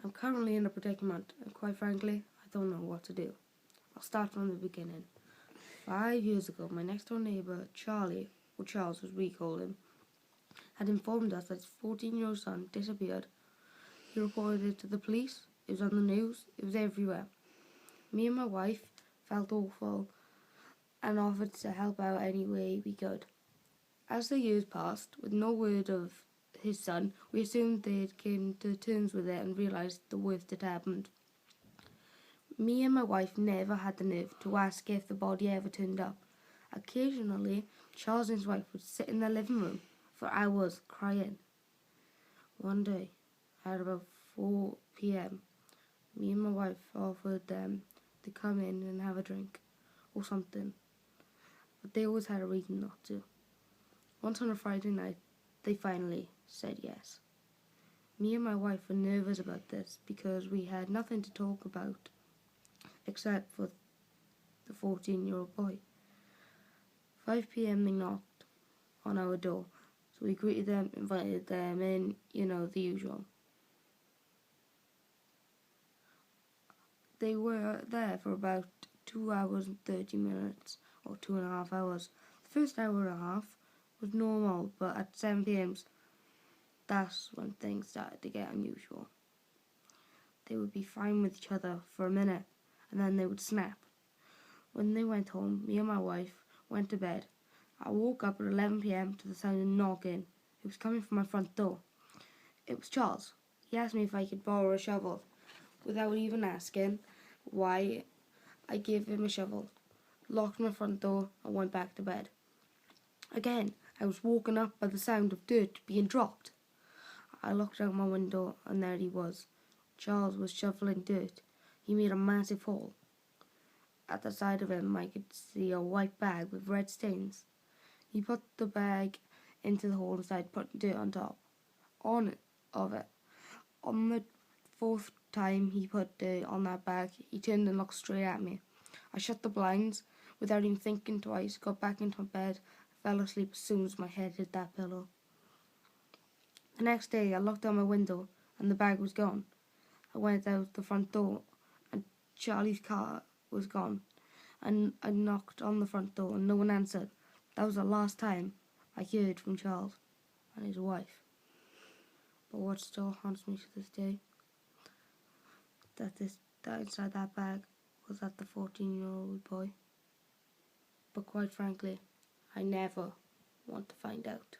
I'm currently in a predicament, and quite frankly, I don't know what to do. I'll start from the beginning. 5 years ago, my next door neighbour, Charlie, or Charles as we call him, had informed us that his 14-year-old son disappeared. He reported it to the police, it was on the news, it was everywhere. Me and my wife felt awful and offered to help out any way we could. As the years passed, with no word of his son, we assumed they'd came to terms with it and realised the worst had happened. Me and my wife never had the nerve to ask if the body ever turned up. Occasionally, Charles and his wife would sit in their living room for hours crying. One day, at about 4 p.m, me and my wife offered them to come in and have a drink or something, but they always had a reason not to. Once on a Friday night, they finally said yes. Me and my wife were nervous about this because we had nothing to talk about except for the 14-year-old boy. 5 p.m. they knocked on our door, so we greeted them, invited them in, the usual. They were there for about 2 hours and 30 minutes, or 2.5 hours. The first hour and a half was normal, but at 7 p.m, that's when things started to get unusual. They would be fine with each other for a minute, and then they would snap. When they went home, me and my wife went to bed. I woke up at 11 p.m. to the sound of knocking. It was coming from my front door. It was Charles. He asked me if I could borrow a shovel. Without even asking why, I gave him a shovel, locked my front door, and went back to bed. Again, I was woken up by the sound of dirt being dropped. I looked out my window, and there he was. Charles was shoveling dirt. He made a massive hole. At the side of him, I could see a white bag with red stains. He put the bag into the hole and started putting dirt on top of it. On the 4th time he put dirt on that bag, he turned and looked straight at me. I shut the blinds without even thinking twice, got back into my bed, fell asleep as soon as my head hit that pillow. The next day, I looked out my window and the bag was gone. I went out the front door and Charlie's car was gone. And I knocked on the front door and no one answered. That was the last time I heard from Charles and his wife. But what still haunts me to this day, that inside that bag was that the 14-year-old boy. But quite frankly, I never want to find out.